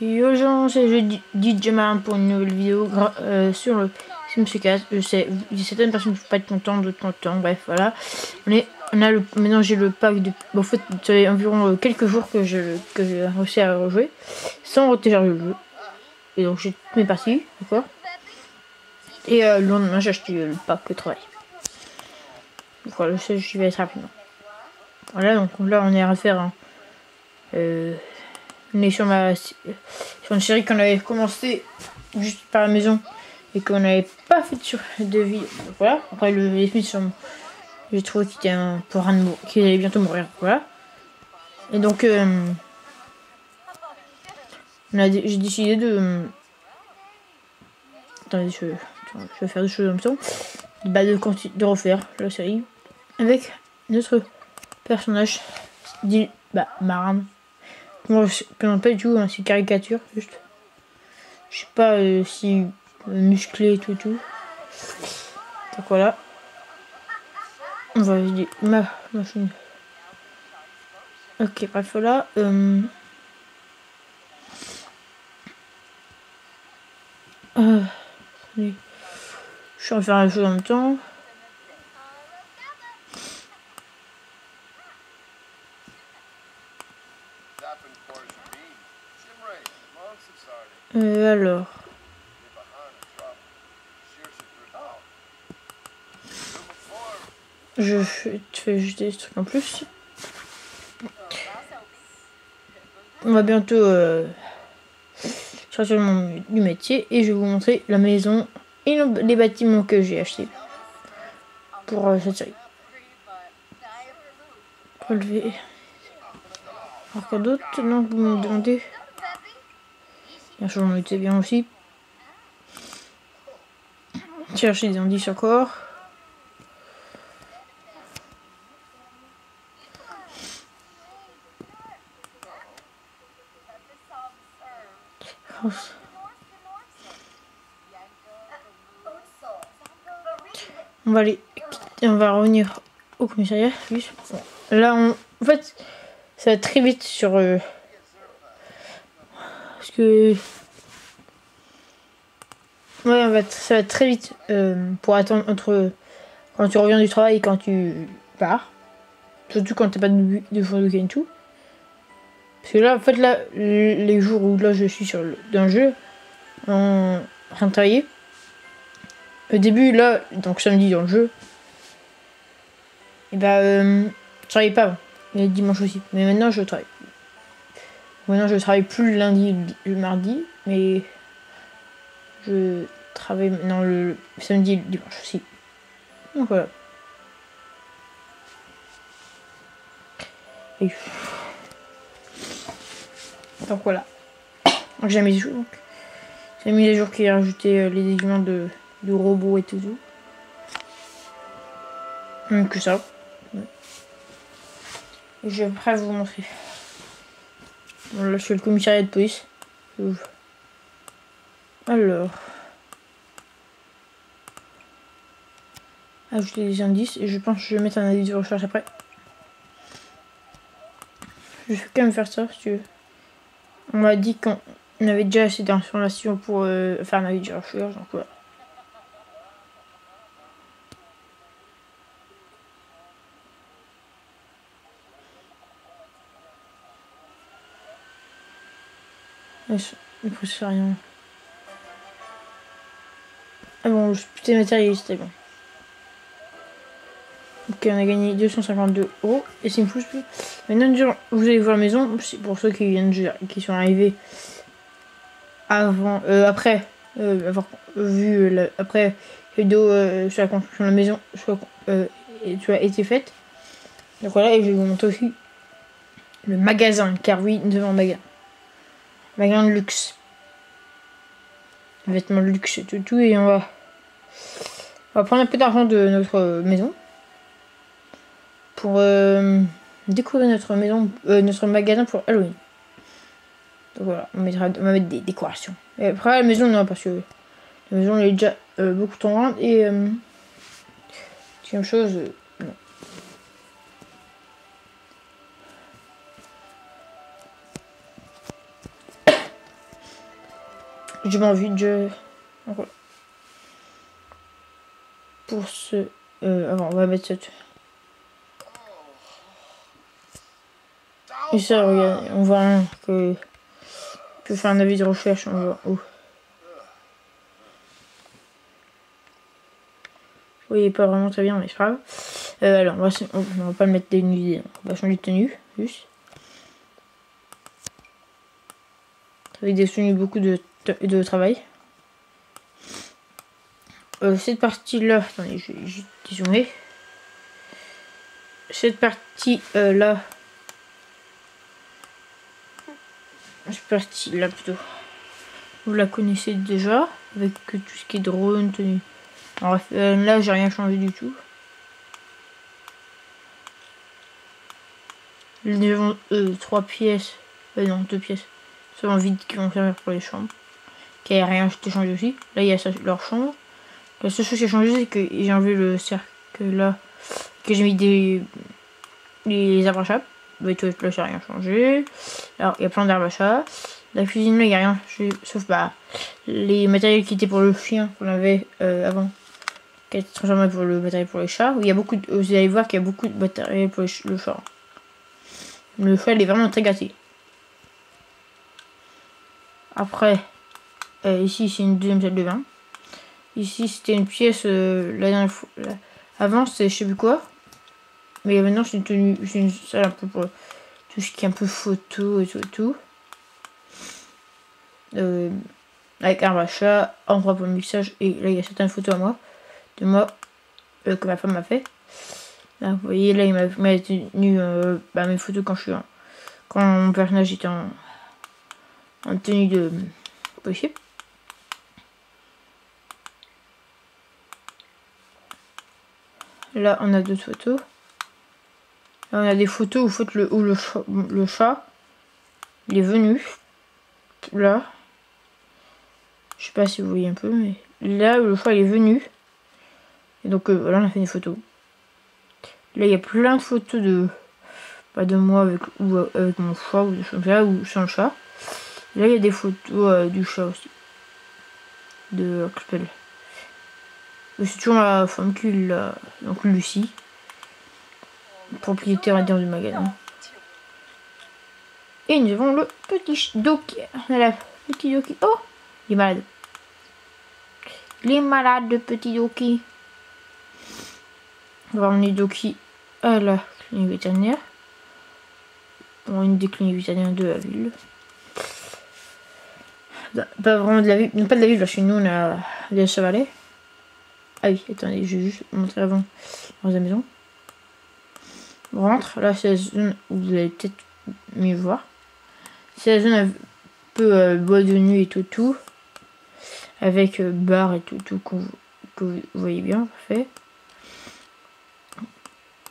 Yo gens, c'est DJ Marin pour une nouvelle vidéo sur le Sims 4. Je sais, certaines personnes ne peuvent pas être contentes, d'autres contentes, bref voilà. Maintenant j'ai le pack de... Bon, en fait, ça fait environ quelques jours que j'ai réussi à rejouer sans retélécharger le jeu. Et donc j'ai toutes mes parties, d'accord. Et le lendemain j'ai acheté le pack de travail. Donc voilà, je vais être rapidement. Voilà, donc là on est à refaire on est sur une série qu'on avait commencé juste par la maison et qu'on n'avait pas fait sur de vidéo. Voilà. Après les Smiths, j'ai trouvé qu'il était qu'il allait bientôt mourir. Voilà. Et donc j'ai décidé de attendez, je vais faire des choses en même temps. De refaire la série avec notre personnage dit Maran. Moi je ne pas du tout, hein, c'est caricature juste. Je sais pas si musclé et tout. Donc voilà. On va dire ma machine. Ok, bref, voilà. Je suis en train de faire la chose en même temps. Alors. Je fais juste des trucs en plus. On va bientôt sortir du métier et je vais vous montrer la maison et les bâtiments que j'ai achetés pour cette série. Relever. Alors quoi d'autre? Non, vous me demandez. Bien sûr, j'en étais bien aussi. Chercher des indices encore. On va revenir au commissariat. Là, en fait, ça va très vite sur parce que ouais, ça va très vite pour attendre entre quand tu reviens du travail et quand tu pars. Surtout quand t'as pas de jour de week-end et tout. Parce que là, en fait, là, les jours où là je suis dans le jeu, en train de travailler. Au début, là, donc samedi dans le jeu, et je travaillais pas avant. Et dimanche aussi. Mais maintenant, je travaille. Maintenant, je travaille plus le lundi, le mardi, mais je travaille maintenant le samedi et le dimanche aussi. Donc voilà. Et... donc voilà. Donc j'ai mis les jours. J'ai mis les jours qui a rajouté les éléments de robots et tout. Que ça. Ouais. Et je vais après vous montrer. Bon, là, je suis le commissariat de police. Alors. Ajouter des indices. Et je pense que je vais mettre un indice de recherche après. Je vais quand même faire ça si tu veux. On m'a dit qu'on avait déjà assez d'informations pour faire un avis de recherche. Donc voilà. Le processeur rien. Ah bon, le putain matériel c'était bon. Ok, on a gagné 252 € et c'est une pousse plus. Maintenant, vous allez voir la maison. C'est pour ceux qui sont arrivés avant, après avoir vu après la vidéo sur la construction de la maison soit été faite. Donc voilà, et je vais vous montrer aussi le magasin, car oui, nous avons un magasin de luxe, vêtements de luxe, tout, et on va prendre un peu d'argent de notre maison pour décorer notre maison, notre magasin pour Halloween. Donc voilà, on va mettre des décorations. Et après la maison, non, parce que la maison elle est déjà beaucoup trop grande et c'est une chose, non. j'ai pas envie de... Donc, voilà. Pour ce... avant, on va mettre cette... Et ça, regarde, on voit que... Je peux faire un avis de recherche, on voit... Oh. Vous voyez pas vraiment très bien, mais c'est pas grave. Alors, on va pas le mettre dénudé, on va changer de tenue, juste. Avec des tenues, beaucoup de travail. Cette partie-là, attendez, je vais juste dézoomer. Cette partie-là, plutôt, vous la connaissez déjà, avec tout ce qui est drone, tenue. Alors, là, j'ai rien changé du tout. Nous avons 3 pièces, non, 2 pièces, seulement vides qui vont servir pour les chambres. Qui a rien changé aussi. Là, il y a ça, leur chambre. La seule chose qui a changé, c'est que j'ai enlevé le cercle là, que j'ai mis les arbres à chat. Les toilettes là, ça n'a rien changé. Alors, il y a plein d'arbres à chat. La cuisine là, il n'y a rien changé, sauf les matériels qui étaient pour le chien qu'on avait avant, qui a été transformé pour le matériel pour les chats. Où il y a beaucoup vous allez voir qu'il y a beaucoup de matériel pour le chat. Le chat, il est vraiment très gâté. Après, ici, c'est une deuxième salle de bain. Ici, c'était une pièce, la dernière fois. Avant, c'était je sais plus quoi. Mais maintenant, c'est une salle un peu pour tout ce qui est un peu photo et tout. Avec un rachat, endroit pour le mixage. Et là, il y a certaines photos de moi, que ma femme m'a fait. Là, vous voyez, là, il m'a tenu mes photos quand mon personnage était en tenue de policier. Là, on a d'autres photos. Là, on a des photos où le chat, il est venu. Là. Je sais pas si vous voyez un peu, mais là, le chat, il est venu. Et donc, voilà, on a fait des photos. Là, il y a plein de photos de moi avec mon chat, ou ou sans le chat. Et là, il y a des photos du chat aussi. C'est toujours ma femme qui l'a, donc Lucie, propriétaire interne du magasin. Et nous avons le petit Doki. Le petit Doki. Oh, il est malade. Il est malade, le petit Doki. On va emmener Doki à la clinique vétérinaire. Bon, une des cliniques vétérinaires de la ville. Pas vraiment de la ville, non pas de la ville, parce que nous on a des chevalets. Ah oui, attendez, je vais juste montrer avant dans la maison. On rentre, là c'est la zone où vous allez peut-être mieux voir. C'est la zone un peu boîte de nuit et tout. Avec bar et tout que vous voyez bien, parfait.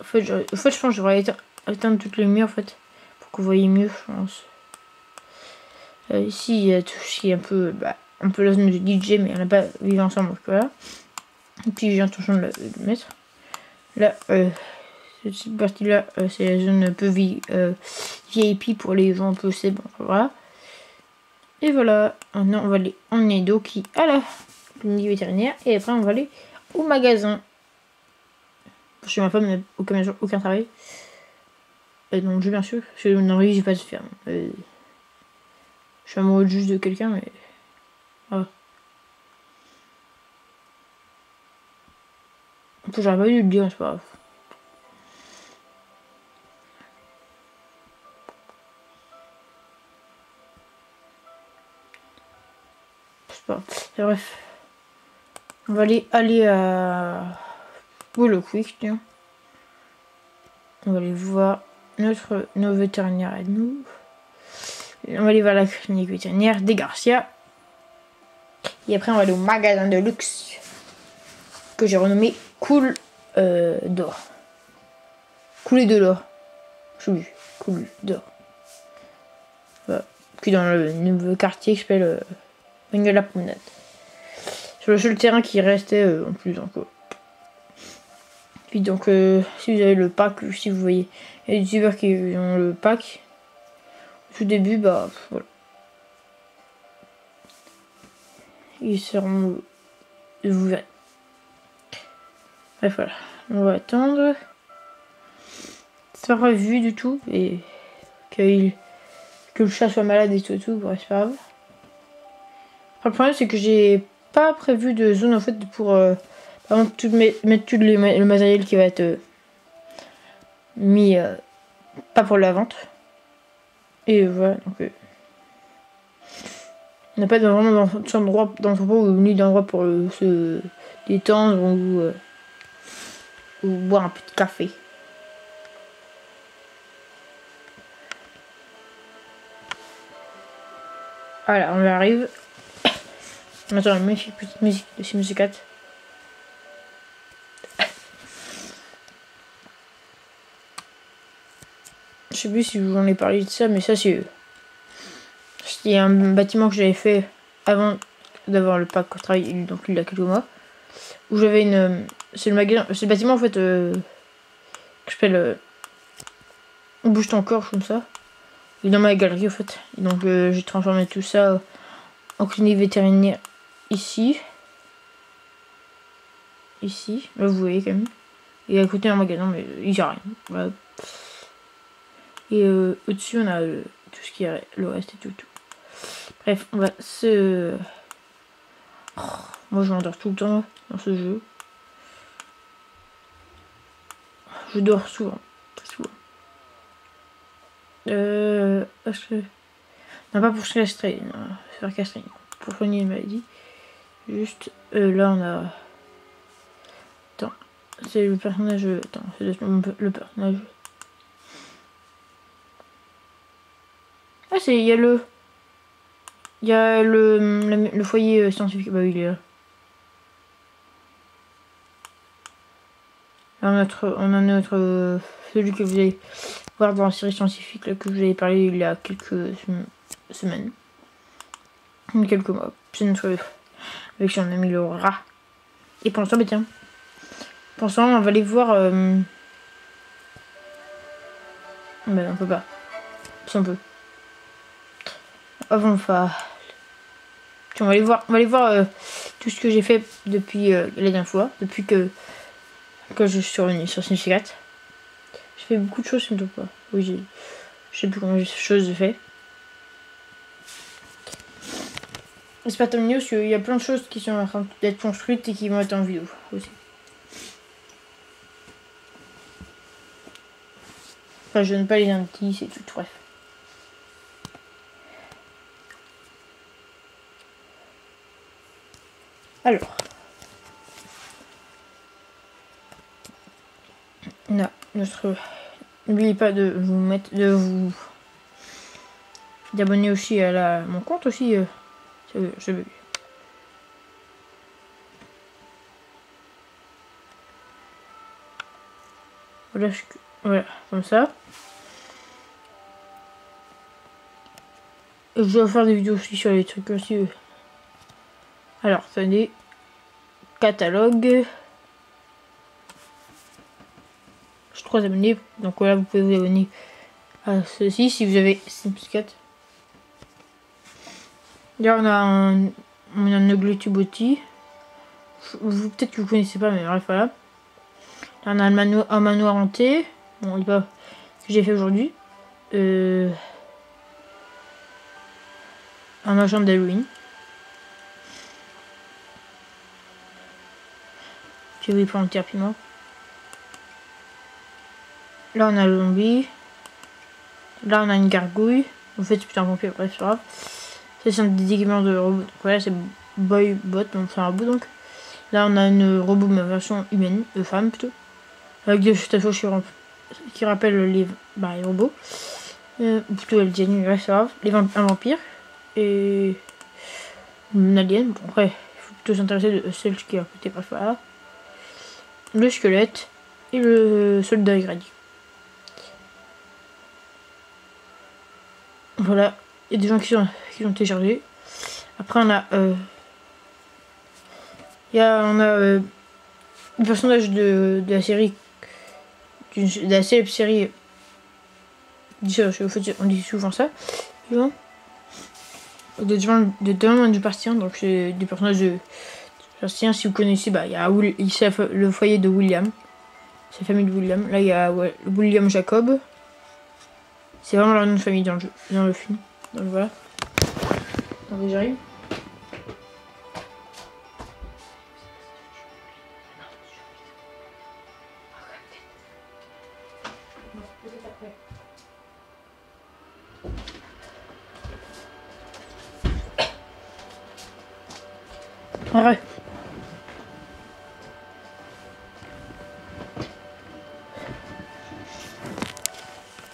En fait, je pense que j'aurais éteindre toutes les lumières en fait, pour que vous voyez mieux, je pense. Ici, il y a tout ce qui est un peu la zone de DJ, mais on n'a pas vécu ensemble, donc voilà. Et puis j'ai l'intention de le mettre. Là, cette partie-là, c'est la zone un peu VIP pour les gens un peu c'est bon, voilà. Et voilà, maintenant on va aller emmener Doki à la clinique vétérinaire et après on va aller au magasin. Parce que ma femme n'a aucun travail. Et donc je bien sûr, parce que dans la vie j'ai pas de ferme. Je suis amoureux juste de quelqu'un, mais voilà. En plus j'aurais pas dû le dire, c'est pas grave. C'est pas grave. Bref. On va aller à Boulot Quick, tiens. On va aller voir nos vétérinaires et nous. On va aller voir la clinique vétérinaire des Garcia. Et après on va aller au magasin de luxe que j'ai renommé Cool d'or. Coulé de l'or. Cool d'or. Voilà. Puis dans le nouveau quartier qui s'appelle la Promenade. Sur le seul terrain qui restait en plus encore. Puis donc si vous avez le pack, si vous voyez, il y a des youtubeurs qui ont le pack. Au tout début, bah voilà. ils seront... Vous verrez. Bref, voilà. On va attendre. C'est pas prévu du tout. Et que le chat soit malade et tout. Bref, c'est pas grave. Après, le problème, c'est que j'ai pas prévu de zone en fait pour... par exemple, mettre tout le matériel qui va être mis... pas pour la vente. Et voilà, donc... on n'a pas vraiment d'endroit ni d'endroit pour se détendre ou boire un peu de café. Voilà, on arrive. On entend une magnifique petite musique de Sims 4. Je sais plus si je vous en ai parlé de ça, mais ça c'est... C'était un bâtiment que j'avais fait avant d'avoir le pack au travail, donc il y a quelques mois. Où j'avais une... C'est le magasin... C'est le bâtiment en fait... que j'appelle... On bouge ton corps comme ça. Il est dans ma galerie en fait. Et donc j'ai transformé tout ça en clinique vétérinaire ici. Ici. Là vous voyez quand même. Et à côté un magasin, mais il n'y a rien. Voilà. Et au-dessus on a tout ce qui est le reste et tout. Bref, on va se... Oh, moi je m'endors tout le temps dans ce jeu. Je dors souvent. Très souvent. Parce que... Non, pas pour se castrer. Se faire castrer. Pour soigner une maladie. Juste là on a... Attends. C'est le personnage... Attends, c'est le personnage... Ah c'est... Il y a le... Il y a le foyer scientifique. Bah oui, il est là. Là on a notre... celui que vous allez voir dans la série scientifique là, que je vous avais parlé il y a quelques semaines. Quelques mois. C'est notre... Avec son ami le rat. Et pour l'instant, bah tiens. Pour l'instant, on va aller voir... Bah on peut pas. Si on peut. Avant, enfin... On va aller voir tout ce que j'ai fait depuis la dernière fois, depuis que je suis revenu sur Sims 4. J'ai fait beaucoup de choses, je ne sais pas. Oui, je sais plus combien de choses j'ai fait. C'est pas terminé parce qu'il y a plein de choses qui sont en train d'être construites et qui vont être en vidéo aussi. Enfin, je donne pas les indices et tout, bref. Alors, on a notre... N'oubliez pas de vous mettre, d'abonner aussi à mon compte aussi. Je veux. Voilà, comme ça. Et je dois faire des vidéos aussi sur les trucs aussi. Alors, attendez. Catalogue. Je suis 3 abonnés. Donc voilà, vous pouvez vous abonner à ceci si vous avez Sims 4. Là, on a un Ugly peut-être que vous connaissez pas, mais bref, voilà. Là, on a un manoir hanté. Bon, il pas que j'ai fait aujourd'hui. Un agent d'Halloween. Je vais prendre rapidement. Là, on a le zombie. Là, on a une gargouille. En fait, c'est plutôt un vampire, bref, c'est grave. Ça, c'est un des équipements de robot. Donc, voilà, c'est Boybot, donc c'est un robot. Donc là, on a une robot, mais version humaine, femme plutôt. Avec des tatouages qui rappellent les robots. Ou plutôt les aliens, bref, c'est grave. Un vampire. Et une alien. Bon, après, il faut plutôt s'intéresser de celle qui est à côté, bref, voilà. Le squelette et le soldat irradié. Voilà, il y a des gens qui ont téléchargé. Après on a le personnage de la série, de la célèbre série. On dit souvent ça. de Demain du Bastien. Donc c'est des personnages de Bastien. Si vous connaissez, bah il y a le foyer de William. C'est la famille de William. Là il y a William Jacob. C'est vraiment leur nom de famille dans le film. Donc voilà. Attendez, j'arrive. Ouais.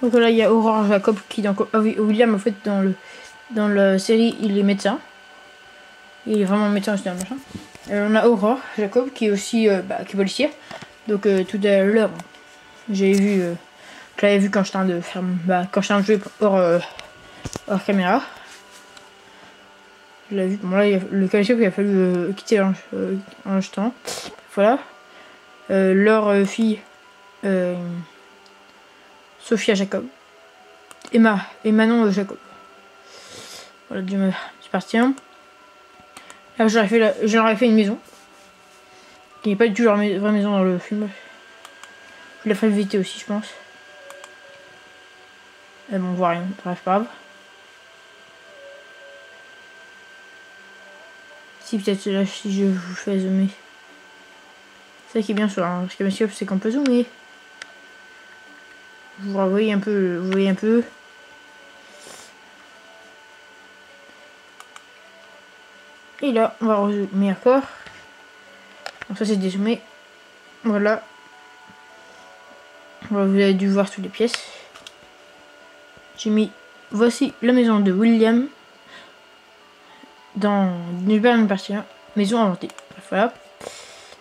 Donc là il y a Aurore Jacob qui William en fait dans la série il est médecin. Il est vraiment médecin aussi dans le machin. On a Aurore Jacob qui est aussi qui est policier. Donc tout à l'heure je l'avais vu quand j'étais en train de faire quand j'étais en train de jouer hors caméra. Je l'ai vu. Bon là il y a le policier il a fallu quitter un instant. Voilà. Leur fille Sophia Jacob. Emma et Manon Jacob. Voilà, du Bastien. Là, j'aurais fait une maison. Qui n'est pas du tout leur vraie maison dans le film. Je la ferai éviter aussi, je pense. Mais bon, on voit rien. Bref, pas grave. Si, peut-être là, si je vous fais zoomer. C'est ça qui est bien sur un caméscope, c'est qu'on peut zoomer. Vous voyez un peu. Vous voyez un peu. Et là, on va rezoomer encore. Donc ça c'est dézoomé. Voilà. Vous avez dû voir toutes les pièces. J'ai mis voici la maison de William dans Newburn Partie 1. Maison inventée. Bref, voilà.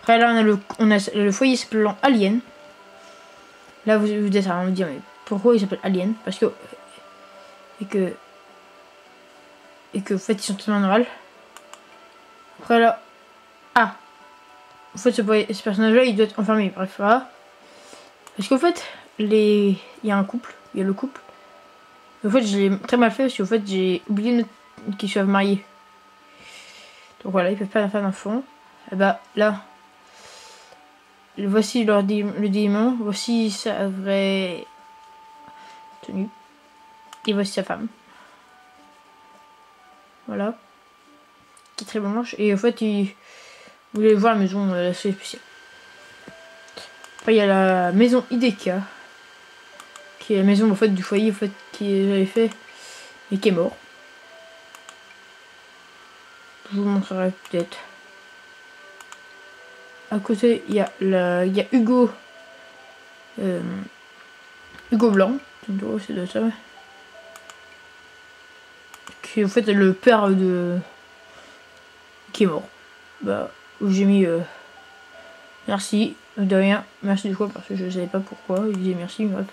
Après là on a le foyer s'appelant Alien. Là vous êtes à me dire mais pourquoi il s'appelle Alien? Parce que et que en fait ils sont tellement normaux. Après là en fait ce personnage là il doit être enfermé. Bref voilà. Parce qu'en fait il y a un couple. Il y a le couple. En fait je l'ai très mal fait parce qu'en fait j'ai oublié qu'ils soient mariés. Donc voilà, ils peuvent pas faire d'enfant. Et bah là, voici le démon, voici sa vraie tenue. Et voici sa femme. Voilà. Qui est très blanche. Et en fait, vous voulez voir la maison assez spéciale. Après, il y a la maison Hideka. Qui est la maison en fait, du foyer en fait, qui j'avais fait et qui est mort. Je vous montrerai peut-être. À côté, il y a Hugo. Hugo Blanc. C'est de ça. Qui est en fait le père de. Qui est mort. Bah, j'ai mis. Merci. De rien. Merci de quoi? Parce que je savais pas pourquoi. Il disait merci. Bref.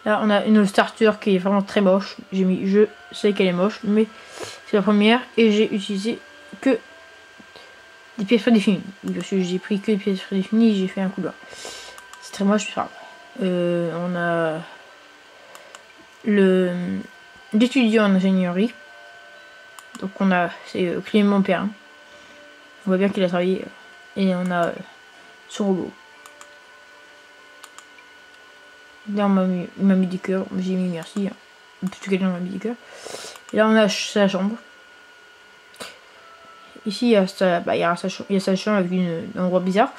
Là, on a une starter qui est vraiment très moche. J'ai mis. Je sais qu'elle est moche, mais c'est la première. Et j'ai utilisé que des pièces prédéfinies. Parce que j'ai pris que des pièces prédéfinies, j'ai fait un coup de bas. C'est très moche, c'est pas grave. On a l'étudiant en ingénierie. Donc on a c'est Clément Perrin. On voit bien qu'il a travaillé. Et on a son robot. Là il m'a mis des cœurs. J'ai mis merci. Plutôt quelqu'un m'a mis des cœurs. Et là on a sa chambre. Ici, il y a sa chambre avec un endroit bizarre.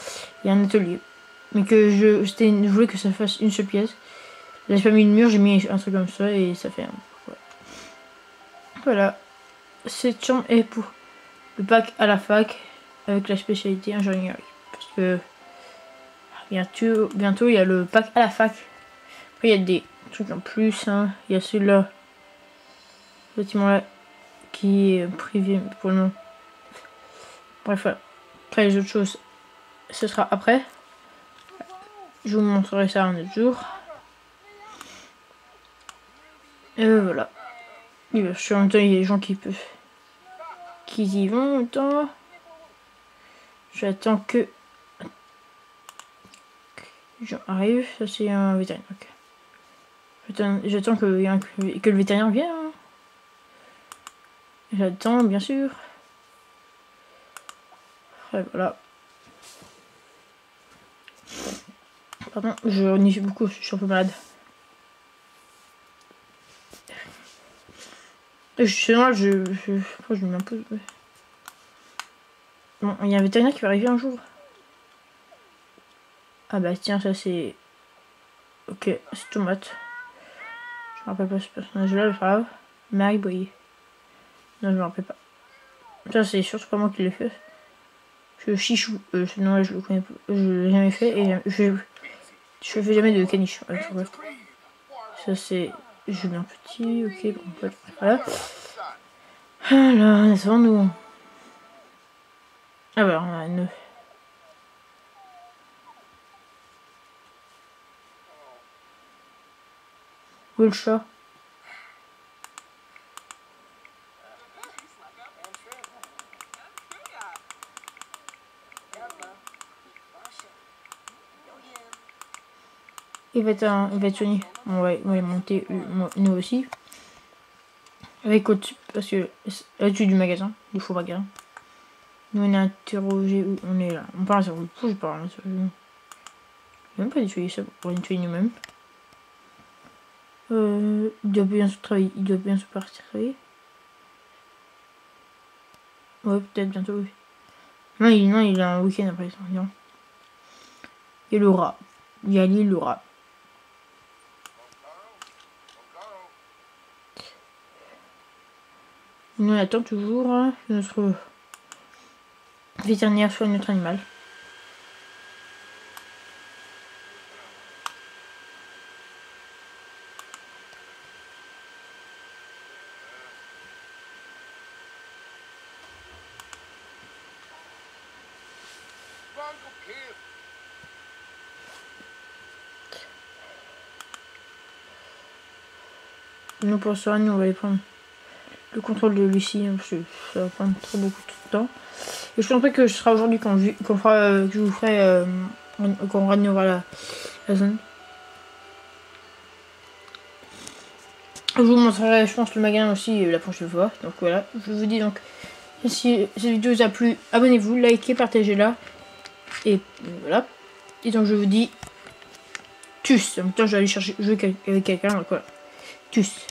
Il y a un atelier. Mais que je voulais que ça fasse une seule pièce. Là, j'ai pas mis une mur, j'ai mis un truc comme ça et ça fait un. Voilà. Cette chambre est pour le bac à la fac avec la spécialité ingénierie. Parce que bientôt il y a le bac à la fac. Après, il y a des trucs en plus. Hein. Il y a celui-là, ce bâtiment-là, qui est privé pour le moment. Bref, voilà. Après les autres choses, ce sera après. Je vous montrerai ça un autre jour. Et voilà. Et bien sûr, en même temps, il y a des gens qui y vont en même temps. J'attends que j'arrive. Ça, c'est un vétérinaire. Okay. J'attends que le vétérinaire vienne. Hein. J'attends, bien sûr. Et voilà. Pardon, je renifle beaucoup, je suis un peu malade. Je me mets un peu... Bon, il y a un vétérinaire qui va arriver un jour. Ah bah tiens, ça c'est... Ok, c'est Tomate. Je me rappelle pas ce personnage-là, le grave. Marie Boyer. Non, je me rappelle pas. Ça c'est surtout pas moi qui l'ai fait. Je Chichou. Ce nom-là, je le connais pas. Je l'ai jamais fait et je fais jamais de caniche. Ça c'est Julien Petit. Ok, bon, voilà. Alors, c'est devant nous. Ah bah, on a une... Où est le chat? Il va être soigné. On va monter nous aussi. Avec au-dessus, parce que là-dessus du magasin, du faux magasin. Nous on est interrogé où on est là. On parle sur le coup, je parle sur le... Même pas nettoyer ça pour nettoyer nous-mêmes. Il doit bien se travailler, il doit bien se partir travailler. Ouais, peut-être bientôt, oui. Non, il a un week-end après ça. Non. Il y a le rat. Il y a l'île, le rat. Nous on attend toujours que notre vétérinaire soigne notre animal. Nous pour ça, nous on va aller prendre le contrôle de Lucie, parce que ça va prendre trop beaucoup de temps. Et je pense pas que ce sera aujourd'hui quand je vous ferai quand on rénovera la zone. Je vous montrerai, je pense, le magasin aussi la prochaine fois. Donc voilà, je vous dis donc, si cette vidéo vous a plu, abonnez-vous, likez, partagez-la. Et voilà. Et donc je vous dis, tchuss. En même temps, je vais aller jouer avec quelqu'un, donc voilà. Tchuss.